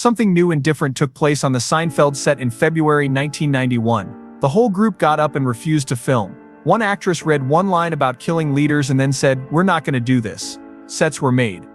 Something new and different took place on the Seinfeld set in February 1991. The whole group got up and refused to film. One actress read one line about killing leaders and then said, "We're not going to do this." Sets were made.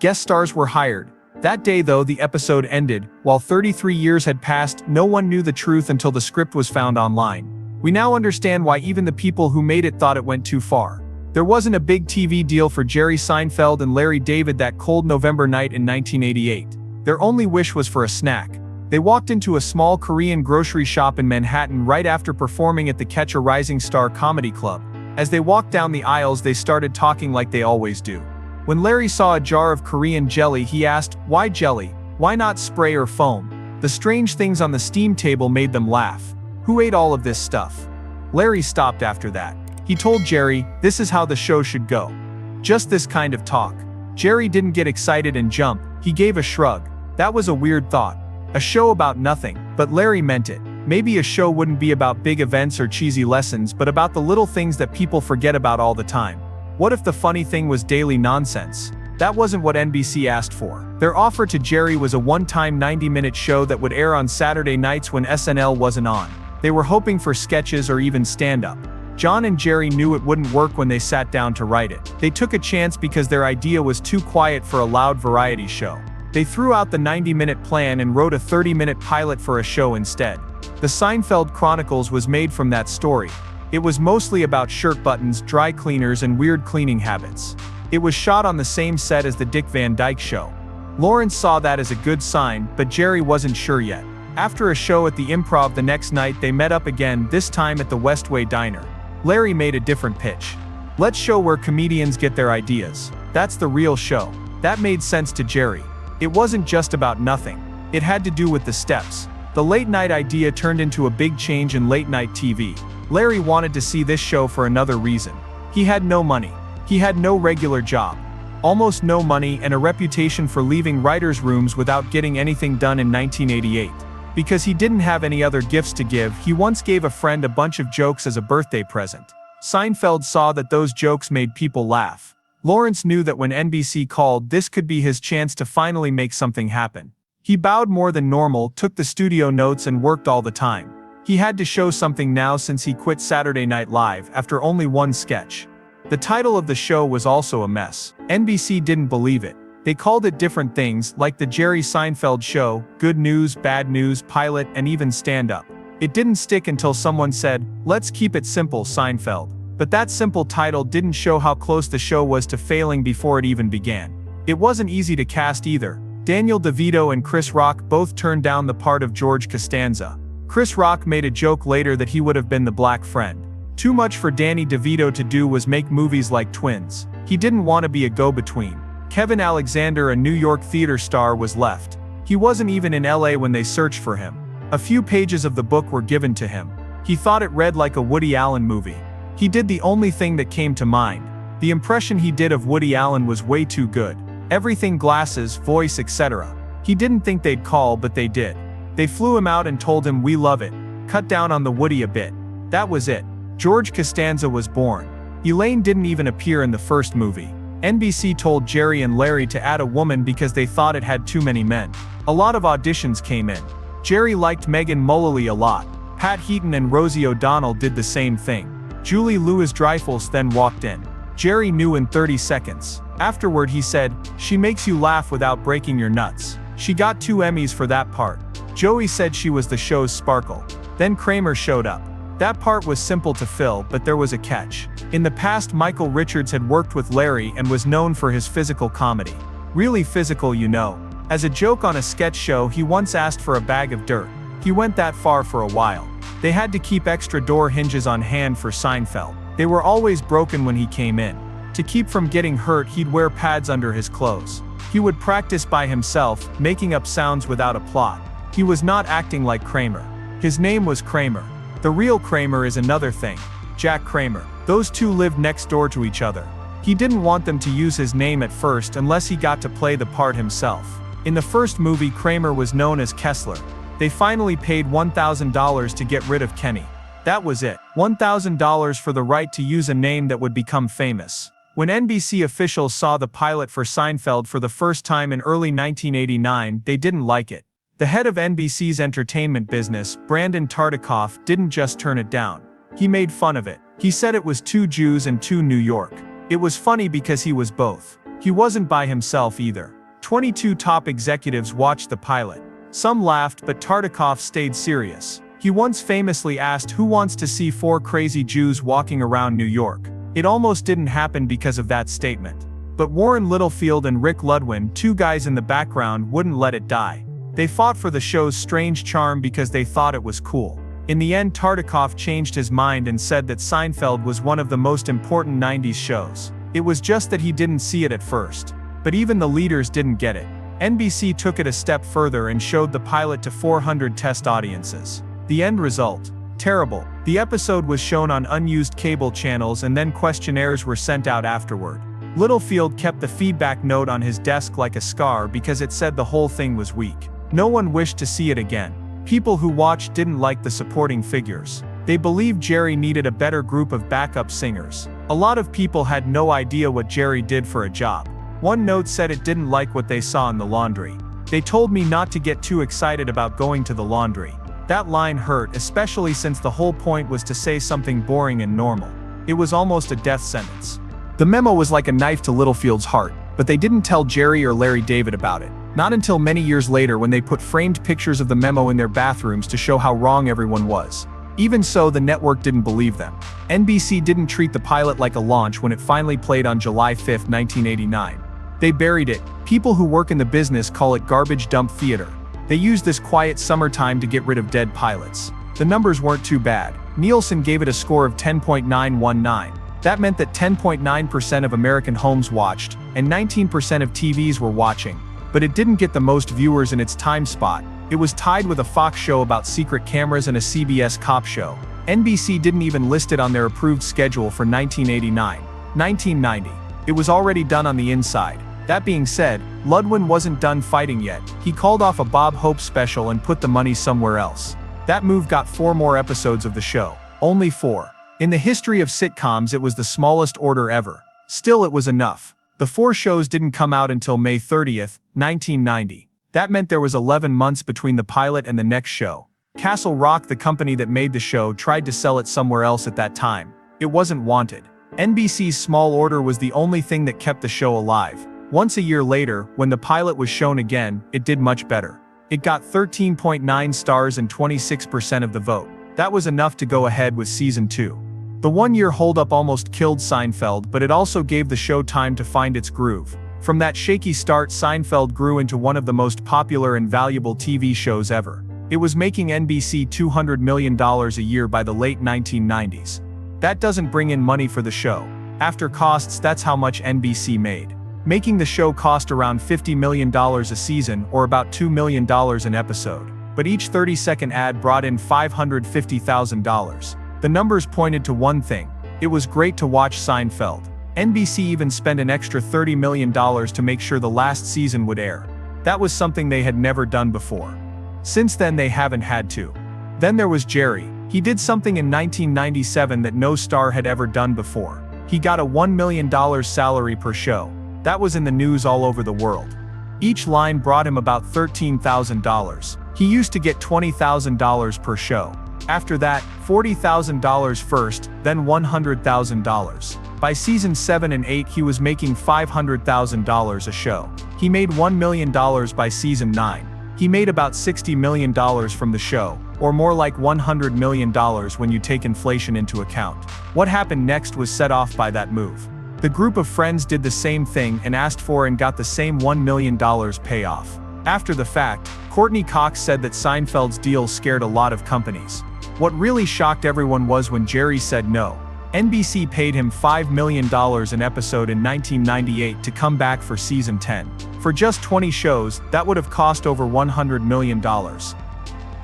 Guest stars were hired. That day, though, the episode ended. While 33 years had passed, no one knew the truth until the script was found online. We now understand why even the people who made it thought it went too far. There wasn't a big TV deal for Jerry Seinfeld and Larry David that cold November night in 1988. Their only wish was for a snack. They walked into a small Korean grocery shop in Manhattan right after performing at the Catch a Rising Star Comedy Club. As they walked down the aisles, they started talking like they always do. When Larry saw a jar of Korean jelly, he asked, "Why jelly? Why not spray or foam?" The strange things on the steam table made them laugh. Who ate all of this stuff? Larry stopped after that. He told Jerry, "This is how the show should go. Just this kind of talk." Jerry didn't get excited and jump, he gave a shrug. That was a weird thought. A show about nothing, but Larry meant it. Maybe a show wouldn't be about big events or cheesy lessons, but about the little things that people forget about all the time. What if the funny thing was daily nonsense? That wasn't what NBC asked for. Their offer to Jerry was a one-time 90-minute show that would air on Saturday nights when SNL wasn't on. They were hoping for sketches or even stand-up. John and Jerry knew it wouldn't work when they sat down to write it. They took a chance because their idea was too quiet for a loud variety show. They threw out the 90-minute plan and wrote a 30-minute pilot for a show instead. The Seinfeld Chronicles was made from that story. It was mostly about shirt buttons, dry cleaners, and weird cleaning habits. It was shot on the same set as the Dick Van Dyke Show. Lawrence saw that as a good sign, but Jerry wasn't sure yet. After a show at the Improv the next night, they met up again, this time at the Westway Diner. Larry made a different pitch. "Let's show where comedians get their ideas. That's the real show." That made sense to Jerry. It wasn't just about nothing. It had to do with the steps. The late-night idea turned into a big change in late-night TV. Larry wanted to see this show for another reason. He had no money. He had no regular job. Almost no money and a reputation for leaving writers' rooms without getting anything done in 1988. Because he didn't have any other gifts to give, he once gave a friend a bunch of jokes as a birthday present. Seinfeld saw that those jokes made people laugh. Lawrence knew that when NBC called, this could be his chance to finally make something happen. He bowed more than normal, took the studio notes, and worked all the time. He had to show something now since he quit Saturday Night Live after only one sketch. The title of the show was also a mess. NBC didn't believe it. They called it different things, like The Jerry Seinfeld Show, Good News, Bad News, Pilot, and even Stand Up. It didn't stick until someone said, "Let's keep it simple, Seinfeld." But that simple title didn't show how close the show was to failing before it even began. It wasn't easy to cast either. Daniel DeVito and Chris Rock both turned down the part of George Costanza. Chris Rock made a joke later that he would have been the black friend. Too much for Danny DeVito to do was make movies like Twins. He didn't want to be a go-between. Kevin Alexander, a New York theater star, was left. He wasn't even in LA when they searched for him. A few pages of the book were given to him. He thought it read like a Woody Allen movie. He did the only thing that came to mind. The impression he did of Woody Allen was way too good. Everything, glasses, voice, etc. He didn't think they'd call, but they did. They flew him out and told him, "We love it. Cut down on the Woody a bit." That was it. George Costanza was born. Elaine didn't even appear in the first movie. NBC told Jerry and Larry to add a woman because they thought it had too many men. A lot of auditions came in. Jerry liked Megan Mullally a lot. Pat Heaton and Rosie O'Donnell did the same thing. Julie Louis-Dreyfus then walked in. Jerry knew in 30 seconds. Afterward he said, "She makes you laugh without breaking your nuts." She got 2 Emmys for that part. Joey said she was the show's sparkle. Then Kramer showed up. That part was simple to fill, but there was a catch. In the past, Michael Richards had worked with Larry and was known for his physical comedy. Really physical, you know. As a joke on a sketch show, he once asked for a bag of dirt. He went that far for a while. They had to keep extra door hinges on hand for Seinfeld. They were always broken when he came in. To keep from getting hurt, he'd wear pads under his clothes. He would practice by himself, making up sounds without a plot. He was not acting like Kramer. His name was Kramer. The real Kramer is another thing. Jack Kramer. Those two lived next door to each other. He didn't want them to use his name at first unless he got to play the part himself. In the first movie, Kramer was known as Kessler. They finally paid $1,000 to get rid of Kenny. That was it. $1,000 for the right to use a name that would become famous. When NBC officials saw the pilot for Seinfeld for the first time in early 1989, they didn't like it. The head of NBC's entertainment business, Brandon Tartikoff, didn't just turn it down. He made fun of it. He said it was too Jews and too New York. It was funny because he was both. He wasn't by himself either. 22 top executives watched the pilot. Some laughed, but Tartikoff stayed serious. He once famously asked who wants to see 4 crazy Jews walking around New York. It almost didn't happen because of that statement. But Warren Littlefield and Rick Ludwin, 2 guys in the background, wouldn't let it die. They fought for the show's strange charm because they thought it was cool. In the end, Tartikoff changed his mind and said that Seinfeld was one of the most important 90s shows. It was just that he didn't see it at first. But even the leaders didn't get it. NBC took it a step further and showed the pilot to 400 test audiences. The end result? Terrible. The episode was shown on unused cable channels and then questionnaires were sent out afterward. Littlefield kept the feedback note on his desk like a scar because it said the whole thing was weak. No one wished to see it again. People who watched didn't like the supporting figures. They believed Jerry needed a better group of backup singers. A lot of people had no idea what Jerry did for a job. One note said it didn't like what they saw in the laundry. They told me not to get too excited about going to the laundry. That line hurt, especially since the whole point was to say something boring and normal. It was almost a death sentence. The memo was like a knife to Littlefield's heart, but they didn't tell Jerry or Larry David about it. Not until many years later when they put framed pictures of the memo in their bathrooms to show how wrong everyone was. Even so, the network didn't believe them. NBC didn't treat the pilot like a launch when it finally played on July 5, 1989. They buried it. People who work in the business call it garbage dump theater. They used this quiet summertime to get rid of dead pilots. The numbers weren't too bad. Nielsen gave it a score of 10.919. That meant that 10.9% of American homes watched, and 19% of TVs were watching. But it didn't get the most viewers in its time spot. It was tied with a Fox show about secret cameras and a CBS cop show. NBC didn't even list it on their approved schedule for 1989. 1990. It was already done on the inside. That being said, Ludwin wasn't done fighting yet. He called off a Bob Hope special and put the money somewhere else. That move got 4 more episodes of the show. Only 4. In the history of sitcoms, it was the smallest order ever. Still, it was enough. The 4 shows didn't come out until May 30th, 1990. That meant there was 11 months between the pilot and the next show. Castle Rock, the company that made the show, tried to sell it somewhere else at that time. It wasn't wanted. NBC's small order was the only thing that kept the show alive. Once a year later, when the pilot was shown again, it did much better. It got 13.9 stars and 26% of the vote. That was enough to go ahead with season 2. The 1-year holdup almost killed Seinfeld, but it also gave the show time to find its groove. From that shaky start, Seinfeld grew into one of the most popular and valuable TV shows ever. It was making NBC $200 million a year by the late 1990s. That doesn't bring in money for the show. After costs, that's how much NBC made. Making the show cost around $50 million a season, or about $2 million an episode. But each 30-second ad brought in $550,000. The numbers pointed to one thing: it was great to watch Seinfeld. NBC even spent an extra $30 million to make sure the last season would air. That was something they had never done before. Since then, they haven't had to. Then there was Jerry. He did something in 1997 that no star had ever done before. He got a $1 million salary per show. That was in the news all over the world. Each line brought him about $13,000. He used to get $20,000 per show. After that, $40,000 first, then $100,000. By season 7 and 8, he was making $500,000 a show. He made $1 million by season 9. He made about $60 million from the show, or more like $100 million when you take inflation into account. What happened next was set off by that move. The group of friends did the same thing and asked for and got the same $1 million payoff. After the fact, Courtney Cox said that Seinfeld's deal scared a lot of companies. What really shocked everyone was when Jerry said no. NBC paid him $5 million an episode in 1998 to come back for season 10. For just 20 shows, that would have cost over $100 million.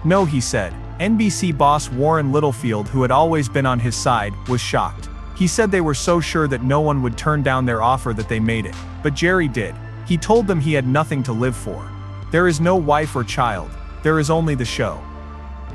No, he said. NBC boss Warren Littlefield, who had always been on his side, was shocked. He said they were so sure that no one would turn down their offer that they made it. But Jerry did. He told them he had nothing to live for. There is no wife or child. There is only the show.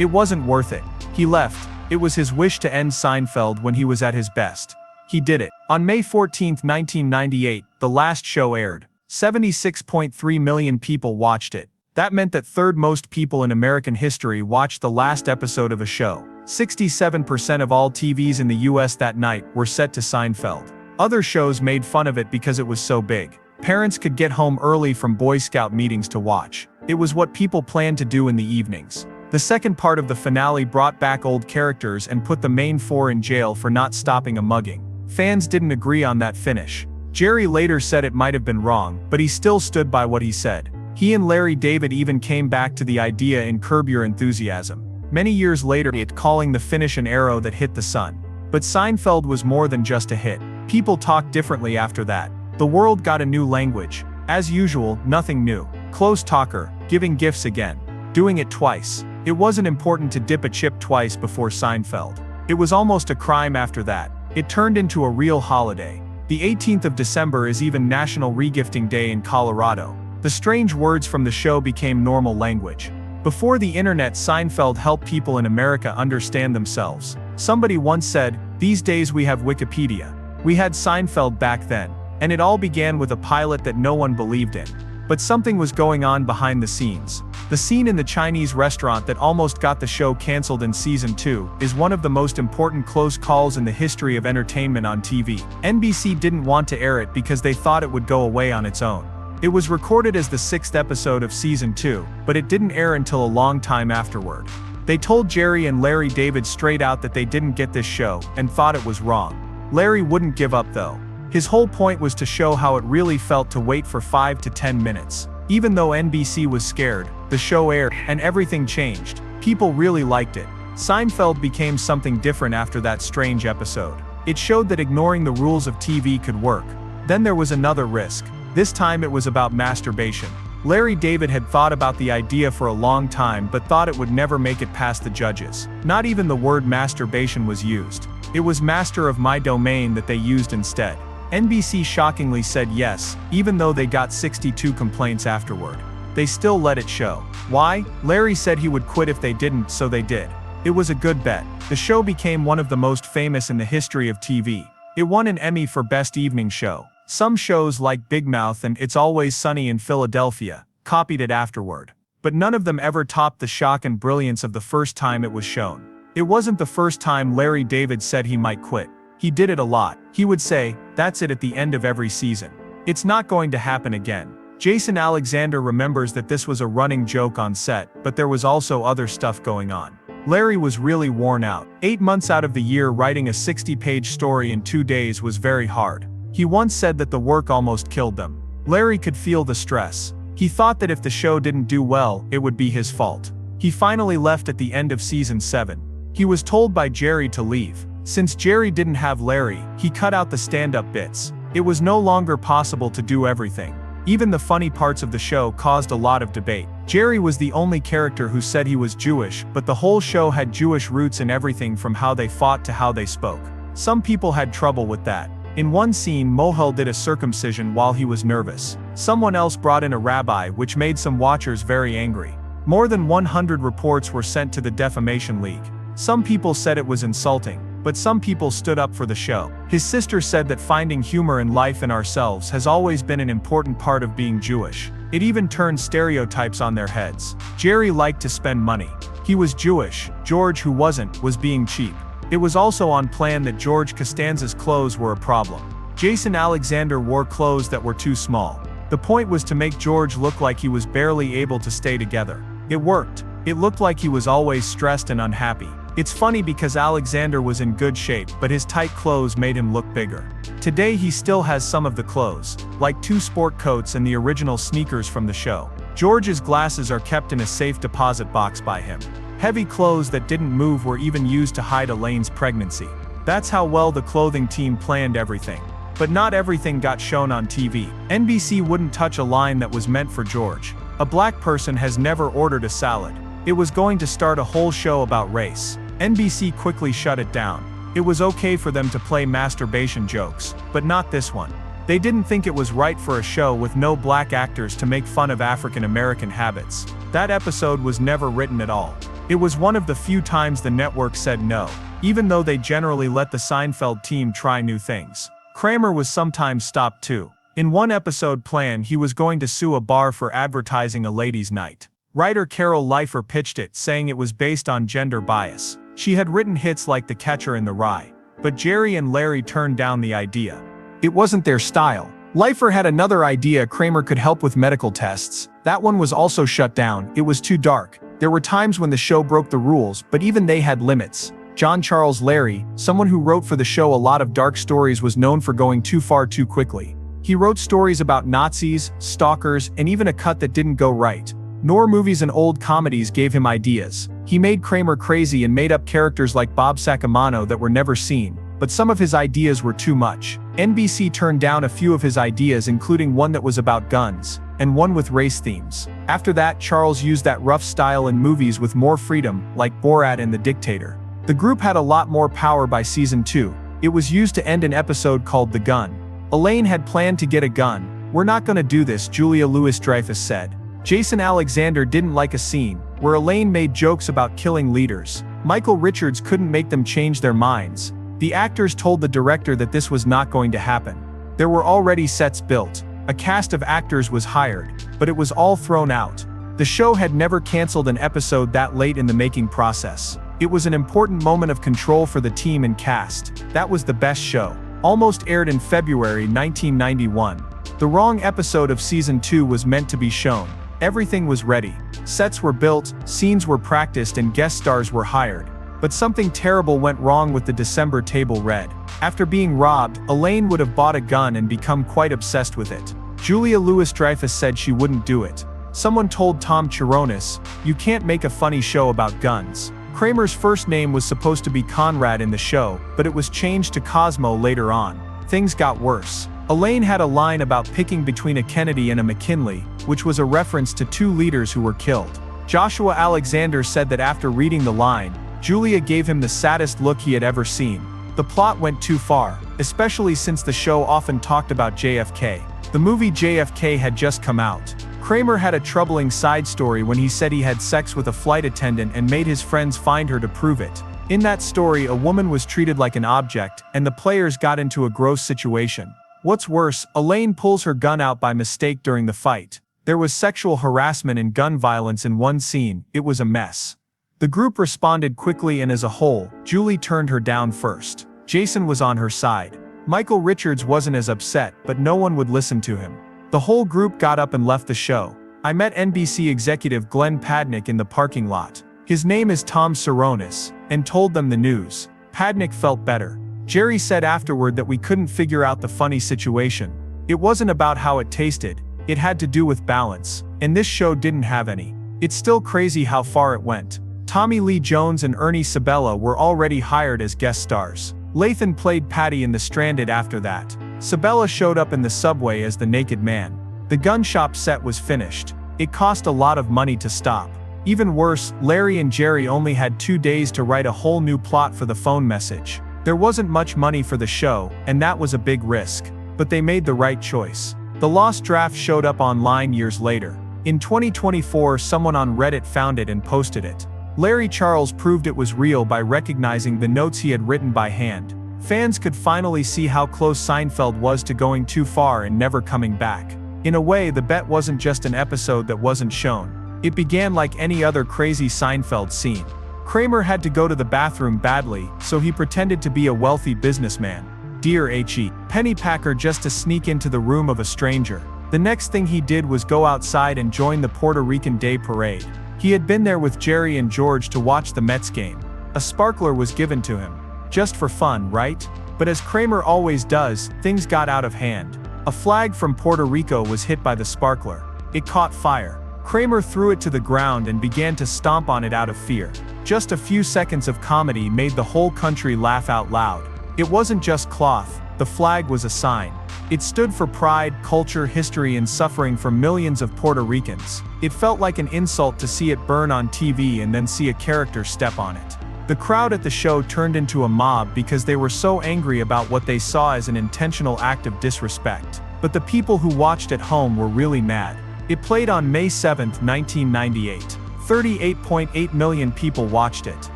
It wasn't worth it. He left. It was his wish to end Seinfeld when he was at his best. He did it. On May 14, 1998, the last show aired. 76.3 million people watched it. That meant that third most people in American history watched the last episode of a show. 67% of all TVs in the US that night were set to Seinfeld. Other shows made fun of it because it was so big. Parents could get home early from Boy Scout meetings to watch. It was what people planned to do in the evenings. The second part of the finale brought back old characters and put the main four in jail for not stopping a mugging. Fans didn't agree on that finish. Jerry later said it might have been wrong, but he still stood by what he said. He and Larry David even came back to the idea in Curb Your Enthusiasm. Many years later, it calling the finish an arrow that hit the sun. But Seinfeld was more than just a hit. People talked differently after that. The world got a new language. As usual, nothing new. Close talker, giving gifts again. Doing it twice. It wasn't important to dip a chip twice before Seinfeld. It was almost a crime after that. It turned into a real holiday. The 18th of December is even National Regifting Day in Colorado. The strange words from the show became normal language. Before the internet, Seinfeld helped people in America understand themselves. Somebody once said, "These days we have Wikipedia." We had Seinfeld back then. And it all began with a pilot that no one believed in. But something was going on behind the scenes. The scene in the Chinese restaurant that almost got the show canceled in season 2 is one of the most important close calls in the history of entertainment on TV. NBC didn't want to air it because they thought it would go away on its own. It was recorded as the 6th episode of season 2, but it didn't air until a long time afterward. They told Jerry and Larry David straight out that they didn't get this show and thought it was wrong. Larry wouldn't give up though. His whole point was to show how it really felt to wait for 5 to 10 minutes. Even though NBC was scared, the show aired, and everything changed. People really liked it. Seinfeld became something different after that strange episode. It showed that ignoring the rules of TV could work. Then there was another risk. This time it was about masturbation. Larry David had thought about the idea for a long time but thought it would never make it past the judges. Not even the word masturbation was used. It was master of my domain that they used instead. NBC shockingly said yes, even though they got 62 complaints afterward. They still let it show. Why? Larry said he would quit if they didn't, so they did. It was a good bet. The show became one of the most famous in the history of TV. It won an Emmy for Best Evening Show. Some shows like Big Mouth and It's Always Sunny in Philadelphia copied it afterward. But none of them ever topped the shock and brilliance of the first time it was shown. It wasn't the first time Larry David said he might quit. He did it a lot. He would say, "That's it," at the end of every season. It's not going to happen again. Jason Alexander remembers that this was a running joke on set, but there was also other stuff going on. Larry was really worn out. 8 months out of the year writing a 60-page story in 2 days was very hard. He once said that the work almost killed them. Larry could feel the stress. He thought that if the show didn't do well, it would be his fault. He finally left at the end of season 7. He was told by Jerry to leave. Since Jerry didn't have Larry, he cut out the stand-up bits. It was no longer possible to do everything. Even the funny parts of the show caused a lot of debate. Jerry was the only character who said he was Jewish, but the whole show had Jewish roots in everything from how they fought to how they spoke. Some people had trouble with that. In one scene, Mohel did a circumcision while he was nervous. Someone else brought in a rabbi, which made some watchers very angry. More than 100 reports were sent to the Defamation League. Some people said it was insulting, but some people stood up for the show. His sister said that finding humor in life and ourselves has always been an important part of being Jewish. It even turned stereotypes on their heads. Jerry liked to spend money. He was Jewish. George, who wasn't, was being cheap. It was also on plan that George Costanza's clothes were a problem. Jason Alexander wore clothes that were too small. The point was to make George look like he was barely able to stay together. It worked. It looked like he was always stressed and unhappy. It's funny because Alexander was in good shape, but his tight clothes made him look bigger. Today he still has some of the clothes, like 2 sport coats and the original sneakers from the show. George's glasses are kept in a safe deposit box by him. Heavy clothes that didn't move were even used to hide Elaine's pregnancy. That's how well the clothing team planned everything. But not everything got shown on TV. NBC wouldn't touch a line that was meant for George. A black person has never ordered a salad. It was going to start a whole show about race. NBC quickly shut it down. It was okay for them to play masturbation jokes, but not this one. They didn't think it was right for a show with no black actors to make fun of African American habits. That episode was never written at all. It was one of the few times the network said no, even though they generally let the Seinfeld team try new things. Kramer was sometimes stopped too. In one episode plan he was going to sue a bar for advertising a ladies' night. Writer Carol Leifer pitched it, saying it was based on gender bias. She had written hits like The Catcher in the Rye. But Jerry and Larry turned down the idea. It wasn't their style. Leifer had another idea: Kramer could help with medical tests. That one was also shut down. It was too dark. There were times when the show broke the rules, but even they had limits. John Charles Larry, someone who wrote for the show a lot of dark stories, was known for going too far too quickly. He wrote stories about Nazis, stalkers, and even a cut that didn't go right. Nor movies and old comedies gave him ideas. He made Kramer crazy and made up characters like Bob Sacamano that were never seen, but some of his ideas were too much. NBC turned down a few of his ideas, including one that was about guns, and one with race themes. After that, Charles used that rough style in movies with more freedom, like Borat and The Dictator. The group had a lot more power by season 2. It was used to end an episode called The Gun. Elaine had planned to get a gun. "We're not gonna do this," Julia Louis-Dreyfus said. Jason Alexander didn't like a scene where Elaine made jokes about killing leaders. Michael Richards couldn't make them change their minds. The actors told the director that this was not going to happen. There were already sets built. A cast of actors was hired, but it was all thrown out. The show had never canceled an episode that late in the making process. It was an important moment of control for the team and cast. That was the best show. Almost aired in February 1991. The wrong episode of season 2 was meant to be shown. Everything was ready. Sets were built, scenes were practiced, and guest stars were hired. But something terrible went wrong with the December table read. After being robbed, Elaine would have bought a gun and become quite obsessed with it. Julia Louis-Dreyfus said she wouldn't do it. Someone told Tom Chironis, "You can't make a funny show about guns." Kramer's first name was supposed to be Conrad in the show, but it was changed to Cosmo later on. Things got worse. Elaine had a line about picking between a Kennedy and a McKinley, which was a reference to two leaders who were killed. Joshua Alexander said that after reading the line, Julia gave him the saddest look he had ever seen. The plot went too far, especially since the show often talked about JFK. The movie JFK had just come out. Kramer had a troubling side story when he said he had sex with a flight attendant and made his friends find her to prove it. In that story, a woman was treated like an object, and the players got into a gross situation. What's worse, Elaine pulls her gun out by mistake during the fight. There was sexual harassment and gun violence in one scene. It was a mess. The group responded quickly, and as a whole, Julie turned her down first. Jason was on her side. Michael Richards wasn't as upset, but no one would listen to him. The whole group got up and left the show. I met NBC executive Glenn Padnick in the parking lot. His name is Tom Cironis, and told them the news. Padnick felt better. Jerry said afterward that we couldn't figure out the funny situation. It wasn't about how it tasted, it had to do with balance, and this show didn't have any. It's still crazy how far it went. Tommy Lee Jones and Ernie Sabella were already hired as guest stars. Lathan played Patty in The Stranded after that. Sabella showed up in the subway as the Naked Man. The gun shop set was finished. It cost a lot of money to stop. Even worse, Larry and Jerry only had 2 days to write a whole new plot for the phone message. There wasn't much money for the show, and that was a big risk. But they made the right choice. The lost draft showed up online years later. In 2024, someone on Reddit found it and posted it. Larry Charles proved it was real by recognizing the notes he had written by hand. Fans could finally see how close Seinfeld was to going too far and never coming back. In a way, the bet wasn't just an episode that wasn't shown. It began like any other crazy Seinfeld scene. Kramer had to go to the bathroom badly, so he pretended to be a wealthy businessman. Dear H.E. Pennypacker just to sneak into the room of a stranger. The next thing he did was go outside and join the Puerto Rican Day Parade. He had been there with Jerry and George to watch the Mets game. A sparkler was given to him. Just for fun, right? But as Kramer always does, things got out of hand. A flag from Puerto Rico was hit by the sparkler. It caught fire. Kramer threw it to the ground and began to stomp on it out of fear. Just a few seconds of comedy made the whole country laugh out loud. It wasn't just cloth, the flag was a sign. It stood for pride, culture, history, and suffering for millions of Puerto Ricans. It felt like an insult to see it burn on TV and then see a character step on it. The crowd at the show turned into a mob because they were so angry about what they saw as an intentional act of disrespect. But the people who watched at home were really mad. It played on May 7, 1998. 38.8 million people watched it.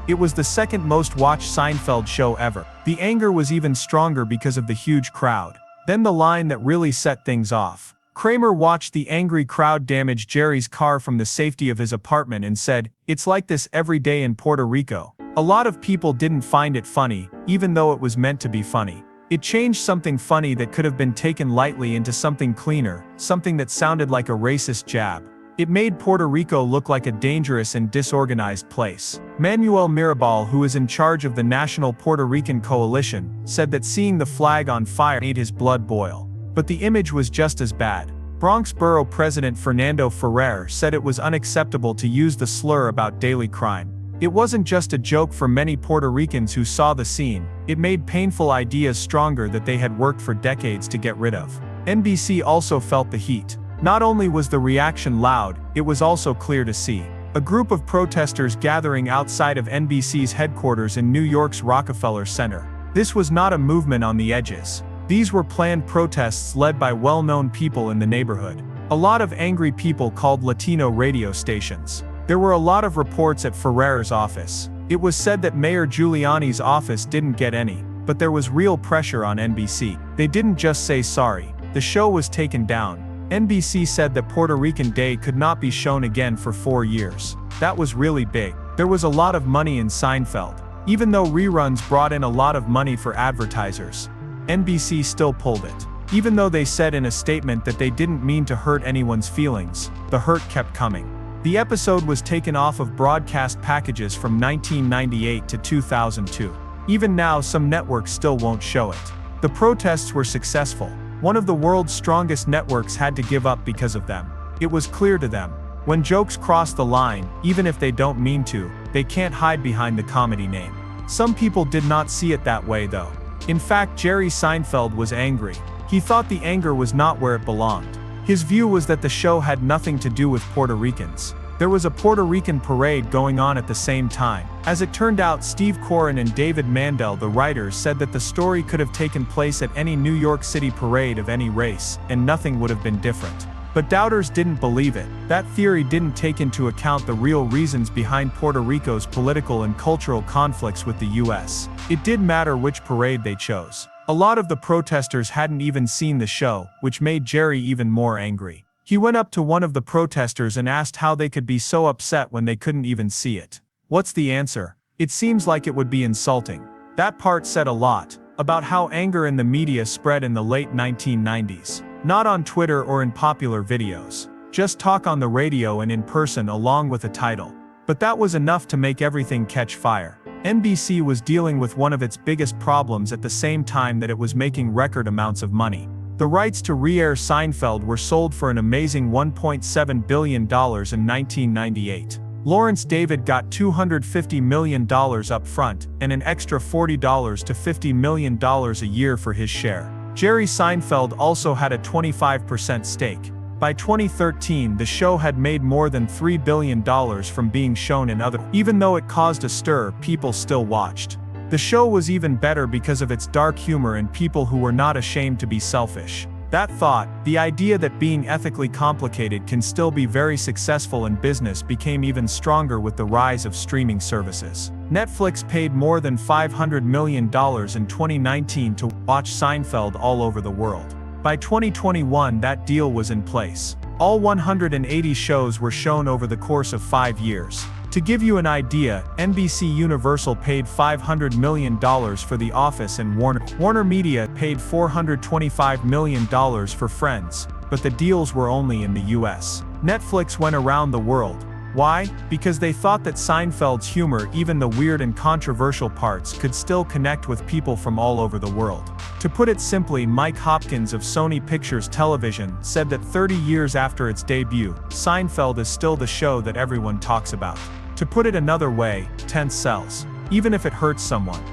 It was the second most watched Seinfeld show ever. The anger was even stronger because of the huge crowd. Then the line that really set things off. Kramer watched the angry crowd damage Jerry's car from the safety of his apartment and said, "It's like this every day in Puerto Rico." A lot of people didn't find it funny, even though it was meant to be funny. It changed something funny that could have been taken lightly into something cleaner, something that sounded like a racist jab. It made Puerto Rico look like a dangerous and disorganized place. Manuel Mirabal, who is in charge of the National Puerto Rican Coalition, said that seeing the flag on fire made his blood boil. But the image was just as bad. Bronx Borough President Fernando Ferrer said it was unacceptable to use the slur about daily crime. It wasn't just a joke for many Puerto Ricans who saw the scene, it made painful ideas stronger that they had worked for decades to get rid of. NBC also felt the heat. Not only was the reaction loud, it was also clear to see. A group of protesters gathering outside of NBC's headquarters in New York's Rockefeller Center. This was not a movement on the edges. These were planned protests led by well-known people in the neighborhood. A lot of angry people called Latino radio stations. There were a lot of reports at Ferrer's office. It was said that Mayor Giuliani's office didn't get any, but there was real pressure on NBC. They didn't just say sorry. The show was taken down. NBC said that Puerto Rican Day could not be shown again for 4 years. That was really big. There was a lot of money in Seinfeld. Even though reruns brought in a lot of money for advertisers, NBC still pulled it. Even though they said in a statement that they didn't mean to hurt anyone's feelings, the hurt kept coming. The episode was taken off of broadcast packages from 1998 to 2002. Even now, some networks still won't show it. The protests were successful. One of the world's strongest networks had to give up because of them. It was clear to them. When jokes cross the line, even if they don't mean to, they can't hide behind the comedy name. Some people did not see it that way though. In fact, Jerry Seinfeld was angry. He thought the anger was not where it belonged. His view was that the show had nothing to do with Puerto Ricans. There was a Puerto Rican parade going on at the same time. As it turned out, Steve Coren and David Mandel, the writers, said that the story could have taken place at any New York City parade of any race, and nothing would have been different. But doubters didn't believe it. That theory didn't take into account the real reasons behind Puerto Rico's political and cultural conflicts with the US. It did matter which parade they chose. A lot of the protesters hadn't even seen the show, which made Jerry even more angry. He went up to one of the protesters and asked how they could be so upset when they couldn't even see it. What's the answer? It seems like it would be insulting. That part said a lot about how anger in the media spread in the late 1990s. Not on Twitter or in popular videos. Just talk on the radio and in person along with a title. But that was enough to make everything catch fire. NBC was dealing with one of its biggest problems at the same time that it was making record amounts of money. The rights to re-air Seinfeld were sold for an amazing $1.7 billion in 1998. Lawrence David got $250 million up front, and an extra $40 to $50 million a year for his share. Jerry Seinfeld also had a 25% stake. By 2013, the show had made more than $3 billion from being shown in other. Even though it caused a stir, people still watched. The show was even better because of its dark humor and people who were not ashamed to be selfish. That thought, the idea that being ethically complicated can still be very successful in business, became even stronger with the rise of streaming services. Netflix paid more than $500 million in 2019 to watch Seinfeld all over the world. By 2021, that deal was in place. All 180 shows were shown over the course of 5 years. To give you an idea, NBC Universal paid $500 million for The Office, and Warner Media paid $425 million for Friends, but the deals were only in the US. Netflix went around the world. Why? Because they thought that Seinfeld's humor, even the weird and controversial parts, could still connect with people from all over the world. To put it simply, Mike Hopkins of Sony Pictures Television said that 30 years after its debut, Seinfeld is still the show that everyone talks about. To put it another way, 10 sells. Even if it hurts someone.